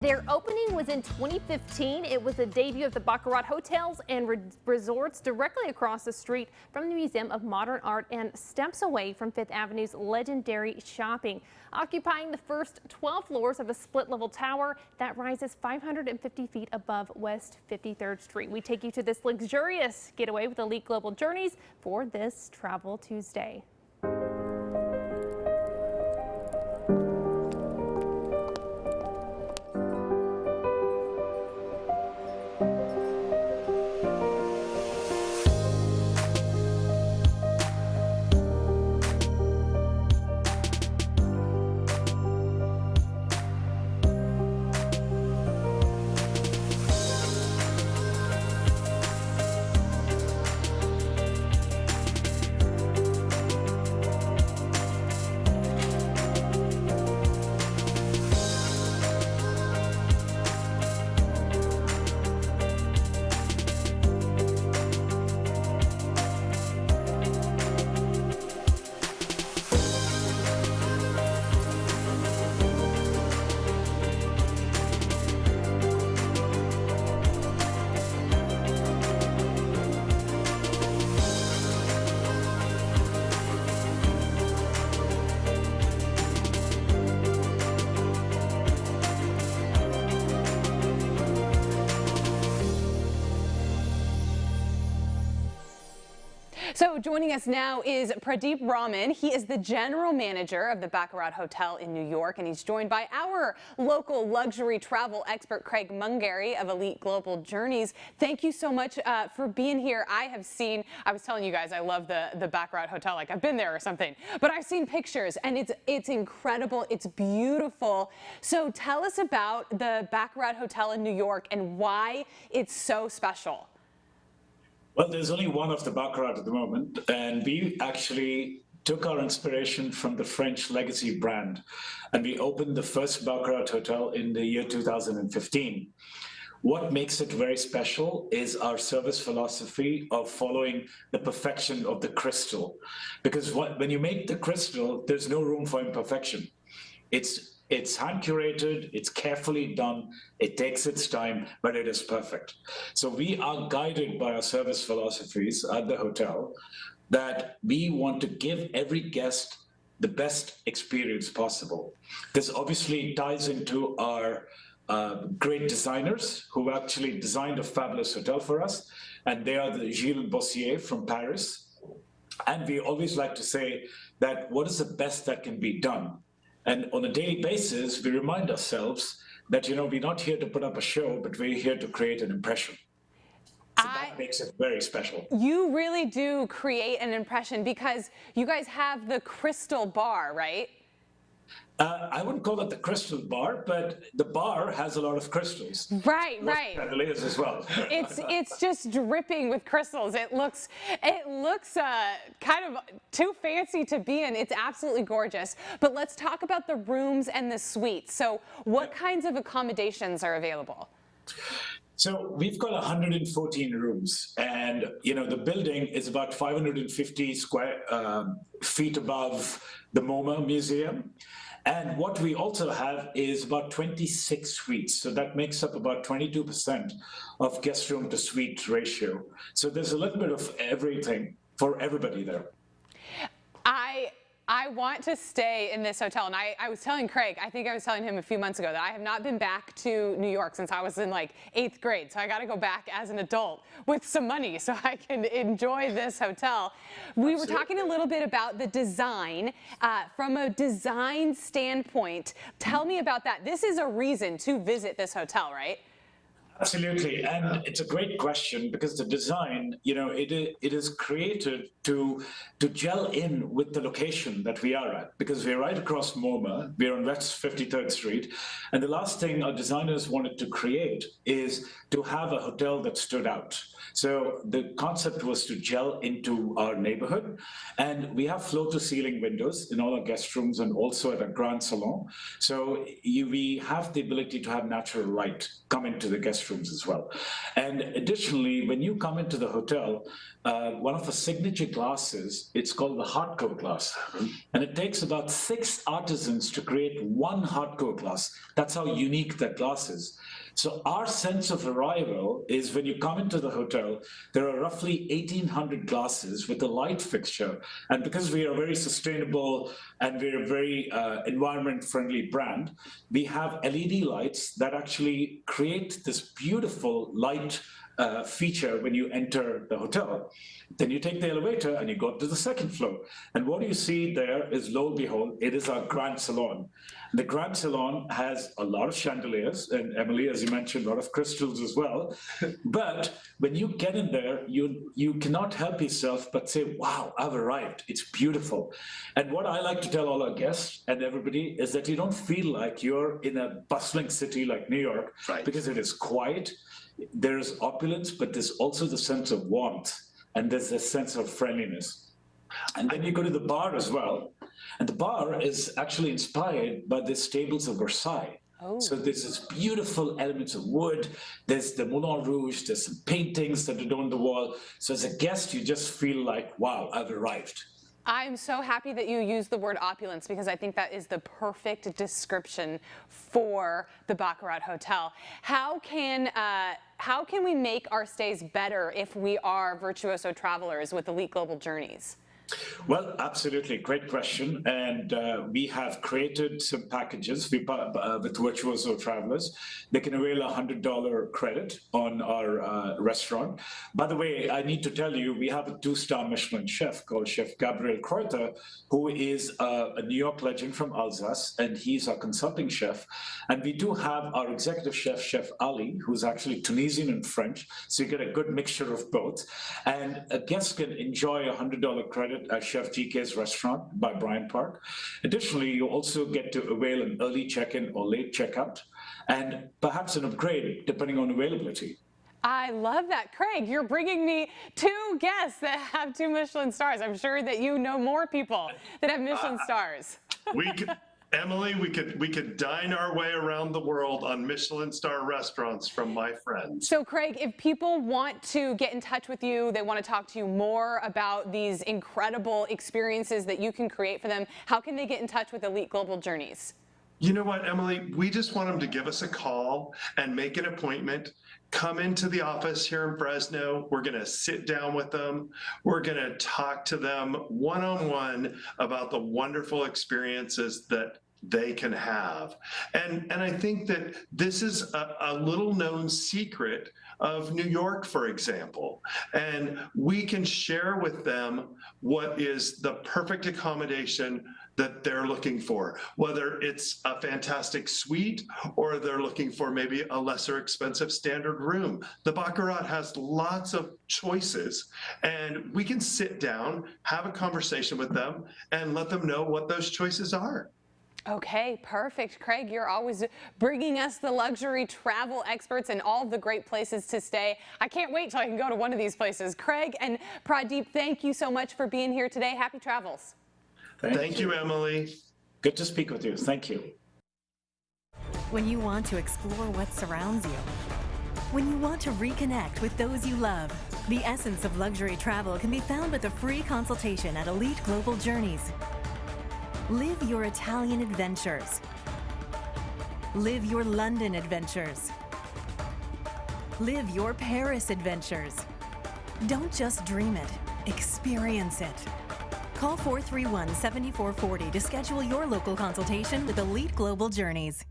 Their opening was in 2015. It was the debut of the Baccarat Hotels and Resorts directly across the street from the Museum of Modern Art and steps away from Fifth Avenue's legendary shopping. Occupying the first 12 floors of a split-level tower that rises 550 feet above West 53rd Street. We take you to this luxurious getaway with Elite Global Journeys for this Travel Tuesday. So joining us now is Pradeep Raman. He is the general manager of the Baccarat Hotel in New York, and he's joined by our local luxury travel expert, Craig Mungary of Elite Global Journeys. Thank you so much for being here. I was telling you guys, I love the Baccarat Hotel, like I've been there or something, but I've seen pictures and it's incredible. It's beautiful. So tell us about the Baccarat Hotel in New York and why it's so special. Well, there's only one of the Baccarat at the moment, and we actually took our inspiration from the French legacy brand, and we opened the first Baccarat hotel in the year 2015. What makes it very special is our service philosophy of following the perfection of the crystal, because when you make the crystal, there's no room for imperfection. It's hand curated, it's carefully done, it takes its time, but it is perfect. So we are guided by our service philosophies at the hotel that we want to give every guest the best experience possible. This obviously ties into our great designers who actually designed a fabulous hotel for us, and they are the Gilles Bossier from Paris. And we always like to say that what is the best that can be done? And on a daily basis, we remind ourselves that, we're not here to put up a show, but we're here to create an impression. So that makes it very special. You really do create an impression because you guys have the crystal bar, right? I wouldn't call it the crystal bar, but the bar has a lot of crystals. Right. Chandeliers as well. It's just dripping with crystals. It looks kind of too fancy to be in. It's absolutely gorgeous. But let's talk about the rooms and the suites. So what kinds of accommodations are available? So we've got 114 rooms, and the building is about 550 square feet above the MoMA Museum. And what we also have is about 26 suites. So that makes up about 22% of guest room to suite ratio. So there's a little bit of everything for everybody there. I want to stay in this hotel, and I was telling Craig, I think I was telling him a few months ago that I have not been back to New York since I was in like 8th grade, so I got to go back as an adult with some money so I can enjoy this hotel. We were talking a little bit about the design. From a design standpoint, tell me about that. This is a reason to visit this hotel, right? Absolutely, and it's a great question because the design, it is created to gel in with the location that we are at, because we're right across MoMA, we're on West 53rd Street, and the last thing our designers wanted to create is to have a hotel that stood out. So the concept was to gel into our neighborhood, and we have floor-to-ceiling windows in all our guest rooms and also at our grand salon. So we have the ability to have natural light come into the guest restrooms as well. And additionally, when you come into the hotel, one of the signature glasses, it's called the hardcore glass. And it takes about 6 artisans to create one hardcore glass. That's how unique that glass is. So our sense of arrival is when you come into the hotel, there are roughly 1,800 glasses with a light fixture. And because we are very sustainable and we're a very environment-friendly brand, we have LED lights that actually create this beautiful light feature when you enter the hotel. Then you take the elevator and you go up to the second floor. And what you see there is, lo and behold, it is our grand salon. The grand salon has a lot of chandeliers, and Emily, as you mentioned, a lot of crystals as well. But when you get in there, you cannot help yourself but say, wow, I've arrived. It's beautiful. And what I like to tell all our guests and everybody is that you don't feel like you're in a bustling city like New York, right, because it is quiet. There's opulence, but there's also the sense of warmth, and there's a sense of friendliness. And then you go to the bar as well, and the bar is actually inspired by the stables of Versailles. Oh. So there's this beautiful elements of wood, there's the Moulin Rouge, there's some paintings that are done on the wall. So as a guest, you just feel like, wow, I've arrived. I'm so happy that you used the word opulence, because I think that is the perfect description for the Baccarat Hotel. How can we make our stays better if we are virtuoso travelers with Elite Global Journeys? Well, absolutely. Great question. And we have created some packages with virtuoso travelers. They can avail a $100 credit on our restaurant. By the way, I need to tell you, we have a 2-star Michelin chef called Chef Gabriel Kreuter, who is a New York legend from Alsace, and he's our consulting chef. And we do have our executive chef, Chef Ali, who's actually Tunisian and French. So you get a good mixture of both. And a guest can enjoy a $100 credit at Chef GK's restaurant by Bryant Park. Additionally, you also get to avail an early check-in or late checkout, and perhaps an upgrade depending on availability. I love that. Craig, you're bringing me 2 guests that have 2 Michelin stars. I'm sure that you know more people that have Michelin stars. Emily, we could dine our way around the world on Michelin star restaurants from my friends. So Craig, if people want to get in touch with you, they want to talk to you more about these incredible experiences that you can create for them, how can they get in touch with Elite Global Journeys? You know what, Emily, we just want them to give us a call and make an appointment. Come into the office here in Fresno. We're going to sit down with them. We're going to talk to them one-on-one about the wonderful experiences that they can have. And I think that this is a little known secret of New York, for example. And we can share with them what is the perfect accommodation that they're looking for, whether it's a fantastic suite or they're looking for maybe a lesser expensive standard room. The Baccarat has lots of choices, and we can sit down, have a conversation with them, and let them know what those choices are. Okay, perfect. Craig, you're always bringing us the luxury travel experts and all the great places to stay. I can't wait till I can go to one of these places. Craig and Pradeep, thank you so much for being here today. Happy travels. Thank you, Emily. Good to speak with you. Thank you. When you want to explore what surrounds you, when you want to reconnect with those you love, the essence of luxury travel can be found with a free consultation at Elite Global Journeys. Live your Italian adventures. Live your London adventures. Live your Paris adventures. Don't just dream it, experience it. Call 431-7440 to schedule your local consultation with Elite Global Journeys.